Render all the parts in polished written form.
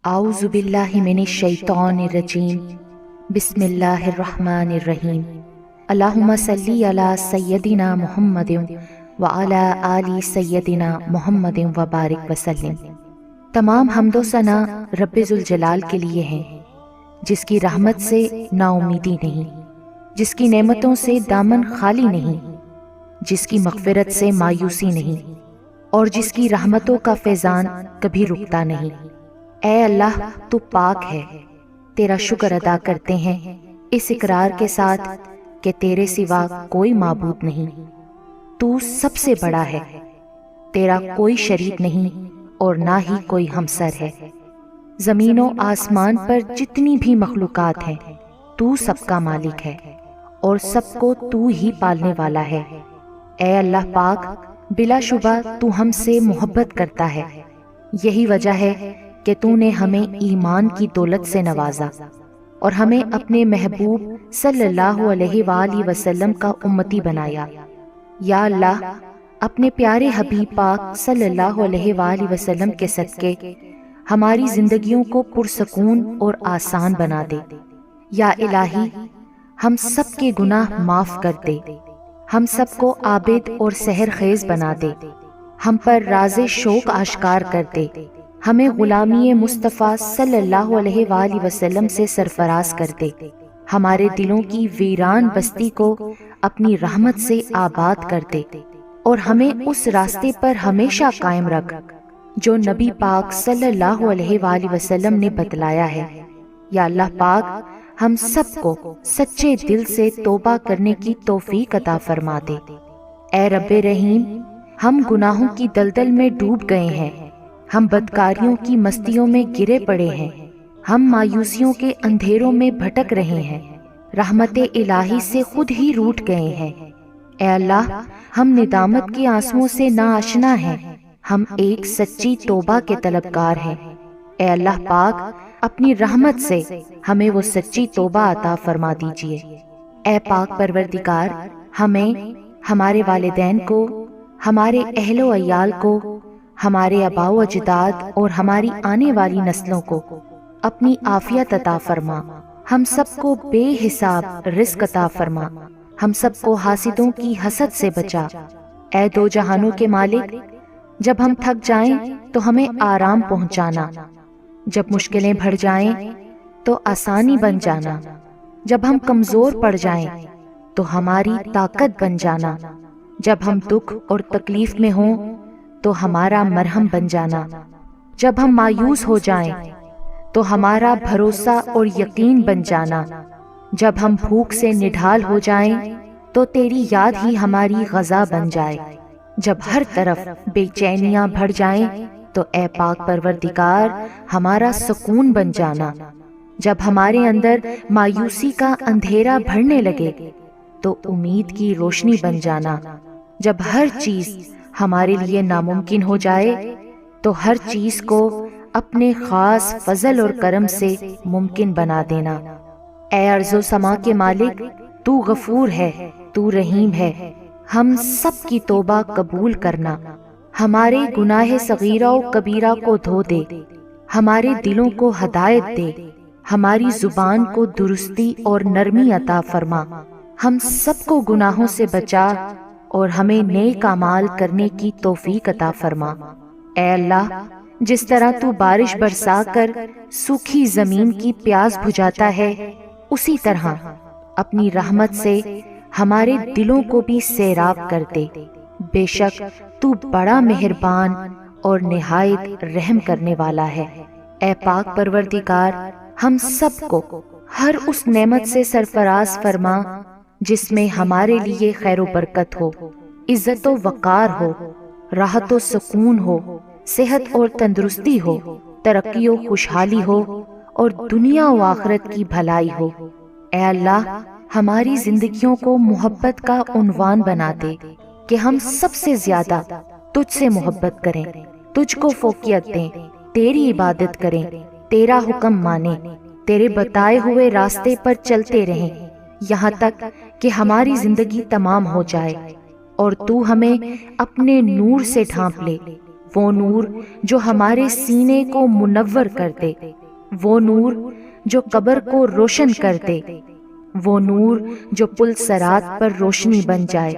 اعوذ باللہ من الشیطان الرجیم بسم اللہ الرحمن الرحیم اللہم صلی علی سیدنا محمد وعلی آل سیدنا محمد وبارک وسلم۔ تمام حمد و ثنا رب ذوالجلال کے لیے ہیں، جس کی رحمت سے نا امیدی نہیں، جس کی نعمتوں سے دامن خالی نہیں، جس کی مغفرت سے مایوسی نہیں، اور جس کی رحمتوں کا فیضان کبھی رکتا نہیں۔ اے اللہ، تو پاک ہے، تیرا شکر ادا کرتے ہیں اس اقرار کے ساتھ کہ تیرے سوا کوئی معبود نہیں، تو سب سے بڑا ہے، تیرا کوئی شریک نہیں اور نہ ہی کوئی ہمسر ہے۔ زمین و آسمان پر جتنی بھی مخلوقات ہیں تو سب کا مالک ہے اور سب کو تو ہی پالنے والا ہے۔ اے اللہ پاک، بلا شبہ تو ہم سے محبت کرتا ہے، یہی وجہ ہے کہ تو نے ہمیں ایمان کی دولت سے نوازا اور ہمیں اپنے محبوب صلی اللہ علیہ وآلہ وسلم کا امتی بنایا۔ یا اللہ، اپنے پیارے حبیب پاک صلی اللہ علیہ وآلہ وسلم کے صدقے ہماری زندگیوں کو پرسکون اور آسان بنا دے۔ یا الہی، ہم سب کے گناہ معاف کر دے، ہم سب کو عابد اور سحر خیز بنا دے، ہم پر راز شوق آشکار کر دے، ہمیں غلامی مصطفیٰ صلی اللہ علیہ وآلہ وسلم سے سرفراز کر دے، ہمارے دلوں کی ویران بستی کو اپنی رحمت سے آباد کر دے، اور ہمیں اس راستے پر ہمیشہ قائم رکھ جو نبی پاک صلی اللہ علیہ وآلہ وسلم نے بتلایا ہے۔ یا اللہ پاک، ہم سب کو سچے دل سے توبہ کرنے کی توفیق عطا فرما دے۔ اے رب رحیم، ہم گناہوں کی دلدل میں ڈوب گئے ہیں، ہم بدکاریوں کی مستیوں میں گرے پڑے ہیں، ہم مایوسیوں کے اندھیروں میں بھٹک رہے ہیں، رحمت الہی سے خود ہی روٹھ گئے ہیں۔ اے اللہ، ہم ندامت کے آنسوؤں سے ناآشنا ہیں، ہم ایک سچی توبہ کے طلبگار ہیں۔ اے اللہ پاک، اپنی رحمت سے ہمیں وہ سچی توبہ عطا فرما دیجئے۔ اے پاک پروردگار، ہمیں، ہمارے والدین کو، ہمارے اہل و عیال کو، ہمارے آباء و اجداد اور ہماری آنے والی نسلوں کو اپنی عافیت عطا فرما، ہم سب کو بے حساب رزق عطا فرما، ہم سب کو حاسدوں کی حسد سے بچا۔ اے دو جہانوں کے مالک، جب ہم تھک جائیں تو ہمیں آرام پہنچانا، جب مشکلیں بڑھ جائیں تو آسانی بن جانا، جب ہم کمزور پڑ جائیں تو ہماری طاقت بن جانا، جب ہم دکھ اور تکلیف میں ہوں تو ہمارا مرہم بن جانا، جب ہم مایوس ہو جائیں تو ہمارا بھروسہ اور یقین بن جانا، جب ہم بھوک سے نڈھال ہو جائیں تو تیری یاد ہی ہماری غذا بن جائے، جب ہر طرف بے چینیاں بڑھ جائیں تو اے پاک پروردگار ہمارا سکون بن جانا، جب ہمارے اندر مایوسی کا اندھیرا بڑھنے لگے تو امید کی روشنی بن جانا، جب ہر چیز ہمارے لیے ناممکن ہو جائے تو ہر چیز کو اپنے خاص فضل اور کرم سے ممکن بنا دینا۔ اے ارض و سما کے مالک، تو غفور ہے، تو رحیم ہے، ہم سب کی توبہ قبول کرنا، ہمارے گناہ صغیرہ و کبیرہ کو دھو دے، ہمارے دلوں کو ہدایت دے، ہماری زبان کو درستی اور نرمی عطا فرما، ہم سب کو گناہوں سے بچا اور ہمیں نیک اعمال کرنے کی توفیق عطا فرما۔ اے اللہ، جس طرح تو بارش برسا کر سوکھی زمین کی پیاس بجھاتا ہے، اسی طرح اپنی رحمت سے ہمارے دلوں کو بھی سیراب کر دے، بے شک تو بڑا مہربان اور نہایت رحم کرنے والا ہے۔ اے پاک پروردگار، ہم سب کو ہر اس نعمت سے سرفراز فرما جس میں ہمارے لیے خیر و برکت ہو، عزت و وقار ہو، راحت و سکون ہو، صحت اور تندرستی ہو، ترقی و خوشحالی ہو اور دنیا و آخرت کی بھلائی ہو۔ اے اللہ، ہماری زندگیوں کو محبت کا عنوان بنا دے کہ ہم سب سے زیادہ تجھ سے محبت کریں، تجھ کو فوقیت دیں، تیری عبادت کریں، تیرا حکم مانیں، تیرے بتائے ہوئے راستے پر چلتے رہیں یہاں تک کہ ہماری زندگی تمام ہو جائے اور تو ہمیں اپنے نور سے ڈھانپ لے، وہ نور جو ہمارے سینے کو منور کر دے، وہ نور جو قبر کو روشن کر دے، وہ نور جو پل صراط پر روشنی بن جائے۔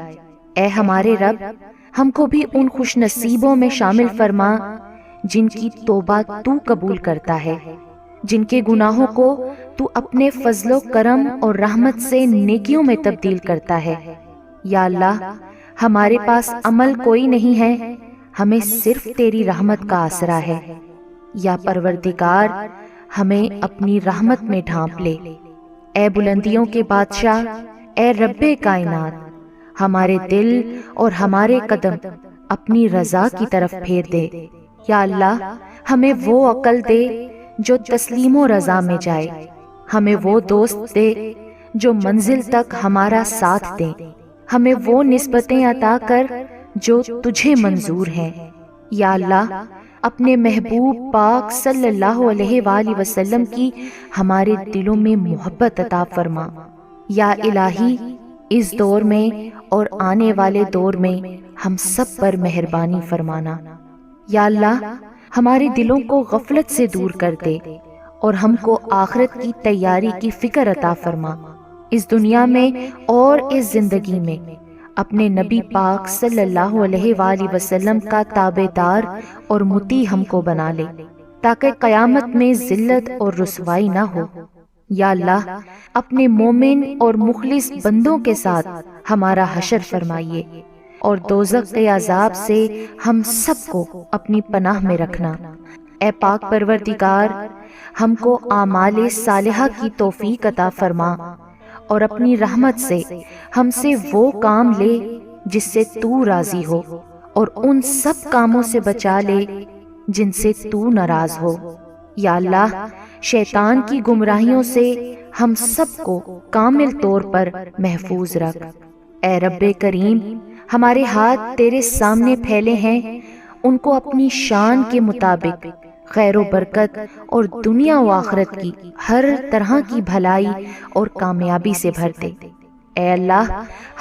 اے ہمارے رب، ہم کو بھی ان خوش نصیبوں میں شامل فرما جن کی توبہ تو قبول کرتا ہے، جن کے گناہوں کو تو اپنے فضل و کرم اور رحمت سے نیکیوں میں تبدیل کرتا ہے۔ یا اللہ، ہمارے پاس عمل کوئی نہیں ہے، ہمیں صرف تیری رحمت کا آسرا ہے۔ یا پروردگار، ہمیں اپنی رحمت میں ڈھانپ لے۔ اے بلندیوں کے بادشاہ، اے رب کائنات، ہمارے دل اور ہمارے قدم اپنی رضا کی طرف پھیر دے۔ یا اللہ، ہمیں وہ عقل دے جو تسلیم و رضا میں جائے، ہمیں وہ دوست دے جو منزل تک ہمارا ساتھ دیں، ہمیں وہ نسبتیں عطا کر جو تجھے منظور ہیں۔ یا اللہ، اپنے محبوب پاک صلی اللہ علیہ وآلہ وسلم کی ہمارے دلوں میں محبت عطا فرما۔ یا الہی، اس دور میں اور آنے والے دور میں ہم سب پر مہربانی فرمانا۔ یا اللہ، ہمارے دلوں کو غفلت سے دور کر دے اور ہم کو آخرت کی تیاری کی فکر عطا فرما۔ اس دنیا میں اور اس زندگی میں اپنے نبی پاک صلی اللہ علیہ وآلہ وسلم کا تابع دار اور مطیع ہم کو بنا لے، تاکہ قیامت میں ذلت اور رسوائی نہ ہو۔ یا اللہ، اپنے مومن اور مخلص بندوں کے ساتھ ہمارا حشر فرمائیے اور دوزخ کے عذاب سے ہم سب کو اپنی پناہ میں رکھنا۔ اے پاک پروردگار، ہم کو اعمال صالحہ کی توفیق عطا فرما اور اپنی رحمت سے ہم سے وہ کام لے جس سے تو راضی ہو، اور ان سب کاموں سے بچا لے جن سے تو ناراض ہو۔ یا اللہ، شیطان کی گمراہیوں سے ہم سب کو کامل طور پر محفوظ رکھ۔ اے رب کریم، ہمارے ہاتھ تیرے سامنے پھیلے ہیں، ان کو اپنی شان کے مطابق خیر و برکت اور دنیا و آخرت کی ہر طرح کی بھلائی اور کامیابی سے بھر دے۔ اے اللہ،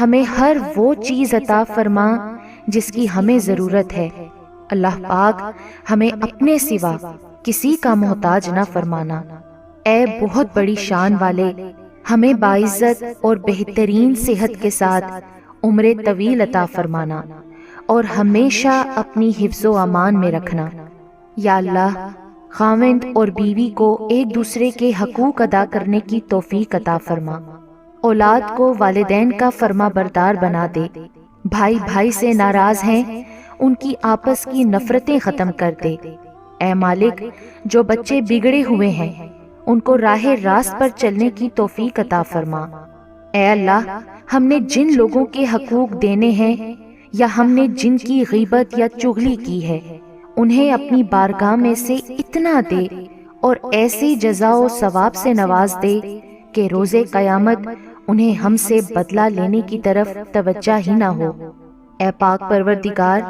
ہمیں ہر وہ چیز عطا فرما جس کی ہمیں ضرورت ہے۔ اللہ پاک، ہمیں اپنے سوا کسی کا محتاج نہ فرمانا۔ اے بہت بڑی شان والے، ہمیں باعزت اور بہترین صحت کے ساتھ عمر طویل عطا فرمانا اور ہمیشہ اپنی حفظ و امان میں رکھنا۔ یا اللہ، خاوند اور بیوی کو ایک دوسرے کے حقوق ادا کرنے کی توفیق عطا فرما، اولاد کو والدین کا فرما بردار بنا دے، بھائی بھائی سے ناراض ہیں ان کی آپس کی نفرتیں ختم کر دے۔ اے مالک، جو بچے بگڑے ہوئے ہیں ان کو راہ راست پر چلنے کی توفیق عطا فرما۔ اے اللہ، ہم نے جن لوگوں کے حقوق دینے ہیں یا ہم نے جن کی غیبت یا چغلی کی ہے، انہیں اپنی بارگاہ میں سے اتنا دے اور ایسی جزا و ثواب سے نواز دے کہ روز قیامت انہیں ہم سے بدلہ لینے کی طرف توجہ ہی نہ ہو۔ اے پاک پروردگار،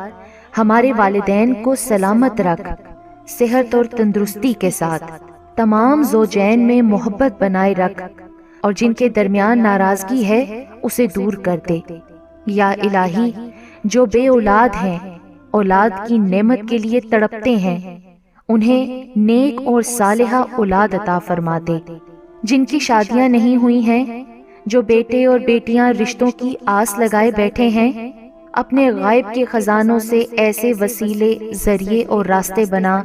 ہمارے والدین کو سلامت رکھ، صحت اور تندرستی کے ساتھ تمام زوجین میں محبت بنائے رکھ، اور جن کے درمیان ناراضگی ہے اسے دور کر دے۔ یا الہی، جو بے اولاد ہیں، اولاد کی نعمت کے لیے تڑپتے ہیں، انہیں نیک اور صالحہ اولاد عطا فرما دے۔ جن کی شادیاں نہیں ہوئی ہیں، جو بیٹے اور بیٹیاں رشتوں کی آس لگائے بیٹھے ہیں، اپنے غائب کے خزانوں سے ایسے وسیلے، ذریعے اور راستے بنا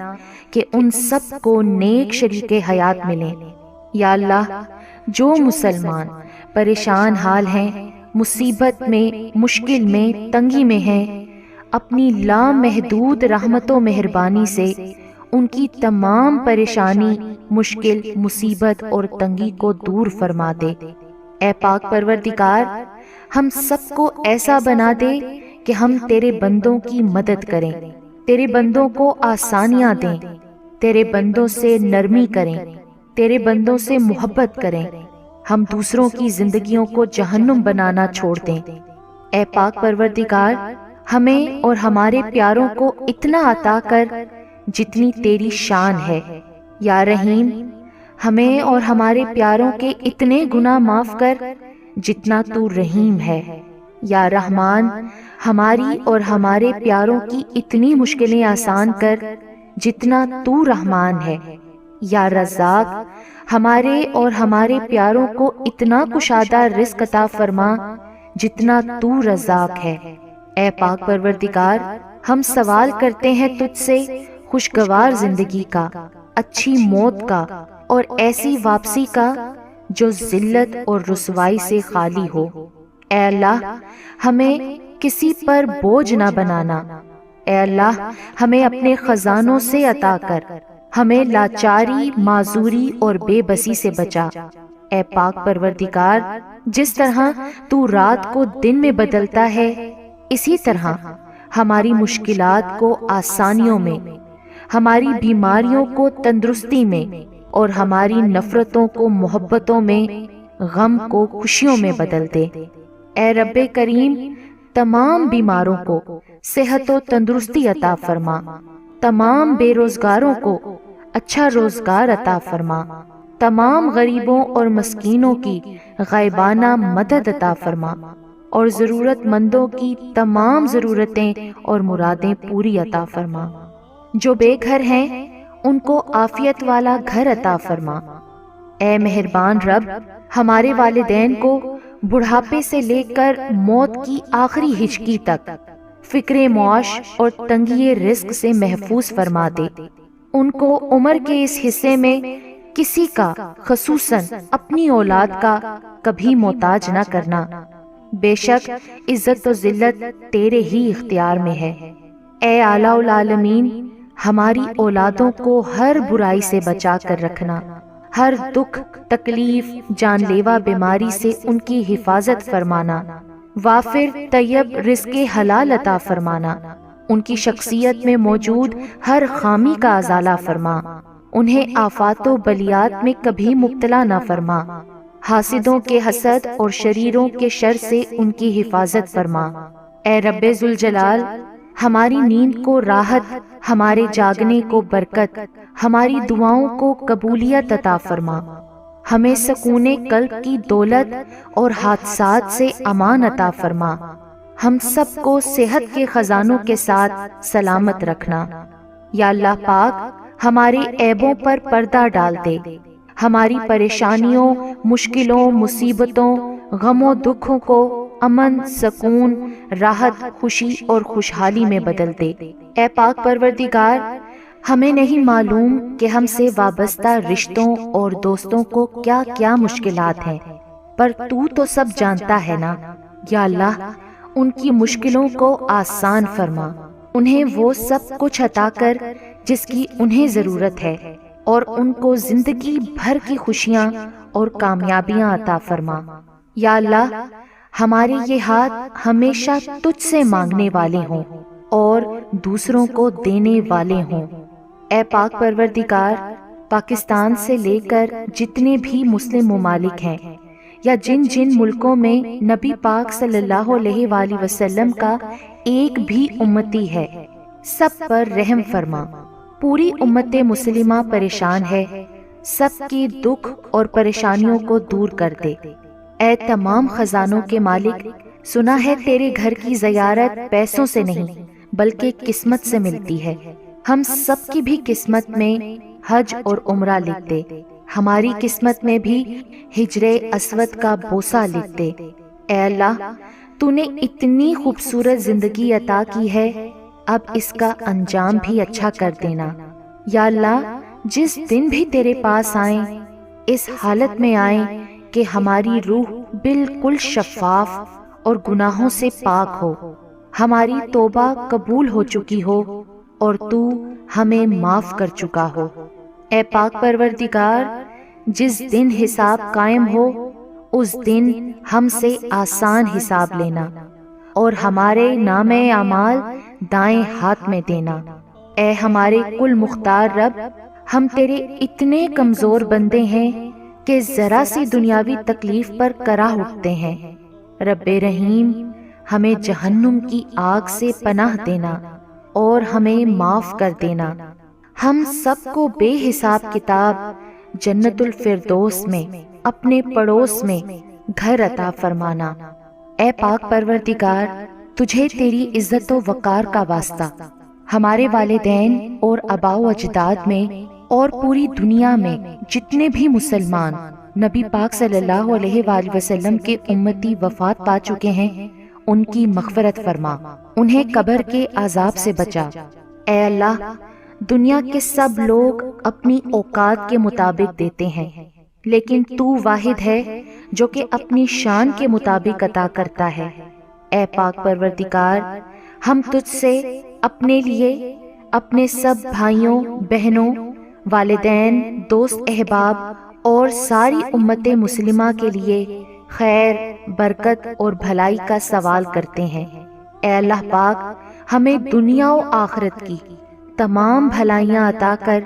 کہ ان سب کو نیک شریک حیات ملیں۔ یا اللہ، جو مسلمان پریشان حال ہیں، مصیبت میں، مشکل میں، تنگی میں ہیں، اپنی لامحدود رحمت و مہربانی سے ان کی تمام پریشانی، مشکل، مصیبت اور تنگی کو دور فرما دے۔ اے پاک پروردگار، ہم سب کو ایسا بنا دے کہ ہم تیرے بندوں کی مدد کریں، تیرے بندوں کو آسانیاں دیں، تیرے بندوں سے نرمی کریں، تیرے بندوں سے محبت کریں، ہم دوسروں کی زندگیوں کو جہنم بنانا چھوڑ دیں۔ اے پاک پروردگار، ہمیں اور ہمارے پیاروں کو اتنا عطا کر جتنی تیری شان ہے۔ یا رحیم، ہمیں اور ہمارے پیاروں کے اتنے گناہ معاف کر جتنا تو رحیم ہے۔ یا رحمان، ہماری اور ہمارے پیاروں کی اتنی مشکلیں آسان کر جتنا تو رحمان ہے۔ یا رزاق، ہمارے اور ہمارے پیاروں کو اتنا کشادہ رزق عطا فرما جتنا تو رزاق ہے۔ اے پاک پروردگار، ہم سوال کرتے ہیں تجھ سے خوشگوار زندگی کا، اچھی موت کا اور ایسی واپسی کا جو ذلت اور رسوائی سے خالی ہو۔ اے اللہ، ہمیں کسی پر بوجھ نہ بنانا۔ اے اللہ، ہمیں اپنے خزانوں سے عطا کر، ہمیں لاچاری، معذوری اور بے بسی سے بچا۔ اے پاک پروردگار، جس طرح تو رات کو دن میں بدلتا ہے، اسی طرح ہماری مشکلات کو آسانیوں میں، ہماری بیماریوں کو تندرستی میں اور ہماری نفرتوں کو محبتوں میں، غم کو خوشیوں میں بدل دے۔ اے رب کریم، تمام بیماروں کو صحت و تندرستی عطا فرما، تمام بے روزگاروں کو اچھا روزگار عطا فرما، تمام غریبوں اور مسکینوں کی غائبانہ مدد عطا فرما اور ضرورت مندوں کی تمام ضرورتیں اور مرادیں پوری عطا فرما۔ جو بے گھر ہیں ان کو عافیت والا گھر عطا فرما۔ اے مہربان رب، ہمارے والدین کو بڑھاپے سے لے کر موت کی آخری ہچکی تک فکر معاش اور تنگی رزق سے محفوظ فرما دے۔ ان کو عمر کے اس حصے میں کسی کا، خصوصاً اپنی اولاد کا، کبھی محتاج نہ کرنا۔ بے شک عزت و ذلت تیرے ہی اختیار میں ہے۔ اے اعلیٰ العالمین، ہماری اولادوں کو ہر برائی سے بچا کر رکھنا، ہر دکھ، تکلیف، جان لیوا بیماری سے ان کی حفاظت فرمانا، وافر طیب رزق حلال عطا فرمانا، ان کی شخصیت میں موجود ہر خامی کا ازالہ فرما، انہیں آفات و بلیات میں کبھی مبتلا نہ فرما، حاسدوں کے حسد اور شریروں کے شر سے ان کی حفاظت فرما۔ اے رب ذوالجلال، ہماری نیند کو راحت، ہمارے جاگنے کو برکت، ہماری دعاؤں کو قبولیت عطا فرما، ہمیں سکون قلب کی دولت اور حادثات سے امان عطا فرما، ہم سب کو صحت کے خزانوں کے ساتھ سلامت رکھنا۔ یا اللہ پاک، ہمارے عیبوں پر پردہ ڈال دے، ہماری پریشانیوں، مشکلوں، مصیبتوں، غم و دکھوں کو امن، سکون، راحت، خوشی اور خوشحالی میں بدل دے۔ اے پاک پروردگار، ہمیں نہیں معلوم کہ ہم سے وابستہ رشتوں اور دوستوں کو کیا کیا مشکلات ہیں، پر تو سب جانتا ہے نا۔ یا اللہ، ان کی مشکلوں کو آسان فرما، انہیں وہ سب کچھ عطا کر جس کی انہیں ضرورت ہے، اور ان کو زندگی بھر کی خوشیاں اور کامیابیاں عطا فرما۔ یا اللہ، ہمارے یہ ہاتھ ہمیشہ تجھ سے مانگنے والے ہوں اور دوسروں کو دینے والے ہوں۔ اے پاک پروردگار، پاکستان سے لے کر جتنے بھی مسلم ممالک ہیں، یا جن جن ملکوں میں نبی پاک صلی اللہ علیہ وآلہ وسلم کا ایک بھی امتی ہے، سب پر رحم فرما۔ پوری امت مسلمہ پریشان ہے، سب کی دکھ اور پریشانیوں کو دور کر دے۔ اے تمام خزانوں کے مالک، سنا ہے تیرے گھر کی زیارت پیسوں سے نہیں بلکہ قسمت سے ملتی ہے۔ ہم سب کی بھی قسمت میں حج اور عمرہ لکھ دے، ہماری قسمت میں بھی ہجر اسود کا بوسہ لکھ دے۔ اے اللہ، تو نے اتنی خوبصورت زندگی عطا کی ہے، اب اس کا انجام بھی اچھا کر دینا۔ یا اللہ، جس دن بھی تیرے پاس آئیں، اس حالت میں آئیں کہ ہماری روح بالکل شفاف اور گناہوں سے پاک ہو، ہماری توبہ قبول ہو چکی ہو اور تو ہمیں معاف کر چکا ہو۔ اے پاک پروردگار، جس دن حساب قائم ہو اس دن ہم سے آسان حساب لینا اور ہمارے نامہ اعمال دائیں ہاتھ میں دینا۔ اے ہمارے کل مختار رب، ہم تیرے اتنے کمزور بندے ہیں کہ ذرا سی دنیاوی تکلیف پر کراہ اٹھتے ہیں۔ رب رحیم، ہمیں جہنم کی آگ سے پناہ دینا اور ہمیں معاف کر دینا۔ ہم سب کو بے حساب کتاب جنت الفردوس میں اپنے پڑوس میں گھر عطا فرمانا۔ اے پاک پروردگار، تجھے تیری عزت و وقار کا واسطہ، ہمارے والدین اور آباء و اجداد میں اور پوری دنیا میں جتنے بھی مسلمان نبی پاک صلی اللہ علیہ وآلہ وسلم کے امتی وفات پا چکے ہیں، ان کی مغفرت فرما، انہیں قبر کے عذاب سے بچا۔ اے اللہ، دنیا کے سب لوگ اپنی اوقات کے مطابق دیتے ہیں، لیکن تو واحد ہے جو کہ اپنی شان کے مطابق عطا کرتا ہے۔ اے پاک پروردگار، ہم تجھ سے اپنے لیے، اپنے سب بھائیوں بہنوں، والدین، دوست احباب اور ساری امت مسلمہ کے لیے خیر، برکت اور بھلائی کا سوال کرتے ہیں۔ اے اللہ پاک، ہمیں دنیا و آخرت کی تمام بھلائیاں عطا کر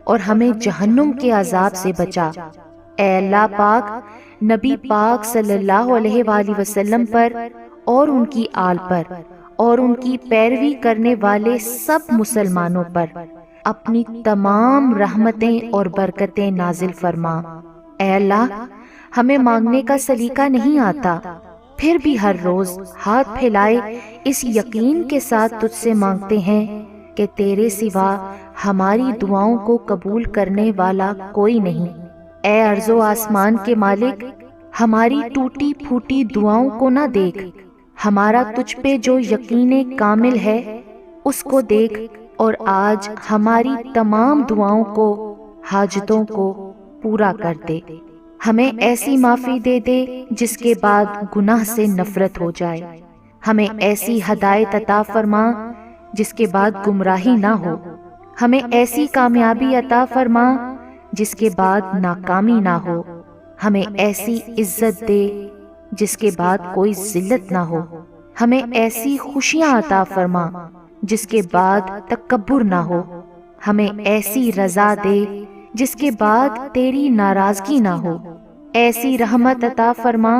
اور ہمیں جہنم کے عذاب سے بچا۔ اے اللہ پاک، نبی پاک صلی اللہ علیہ وآلہ وسلم پر اور ان کی آل پر اور ان کی پیروی کرنے والے سب مسلمانوں پر اپنی تمام رحمتیں اور برکتیں نازل فرما۔ اے اللہ، ہمیں مانگنے کا سلیقہ نہیں آتا، پھر بھی ہر روز ہاتھ پھیلائے اس یقین کے ساتھ تجھ سے مانگتے ہیں کہ تیرے سوا ہماری دعاؤں کو قبول کرنے والا کوئی نہیں۔ اے ارض و آسمان کے مالک، ہماری ٹوٹی پھوٹی دعاؤں کو نہ دیکھ، ہمارا تجھ پہ جو یقین کامل ہے اس کو دیکھ، اور آج ہماری تمام دعاؤں کو، حاجتوں کو پورا کر دے۔ ہمیں ایسی معافی دے دے جس کے بعد گناہ سے نفرت ہو جائے، ہمیں ایسی ہدایت عطا فرما جس کے بعد گمراہی نہ ہو، ہمیں ایسی کامیابی عطا فرما جس کے بعد ناکامی نہ ہو، ہمیں ایسی عزت دے جس کے بعد کوئی ذلت نہ ہو، ہمیں ایسی خوشیاں عطا فرما جس کے بعد تکبر نہ ہو، ہمیں ایسی رضا دے جس کے بعد تیری ناراضگی نہ ہو، ایسی رحمت عطا فرما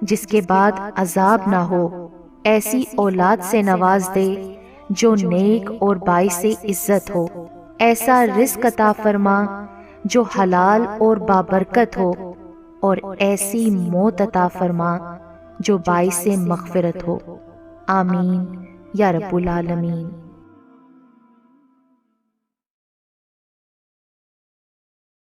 جس کے بعد عذاب نہ ہو، ایسی اولاد سے نواز دے جو نیک اور باعث عزت ہو، ایسا رزق عطا فرما جو حلال اور بابرکت ہو، اور ایسی موت عطا فرما جو باعث مغفرت ہو۔ آمین یا رب العالمین۔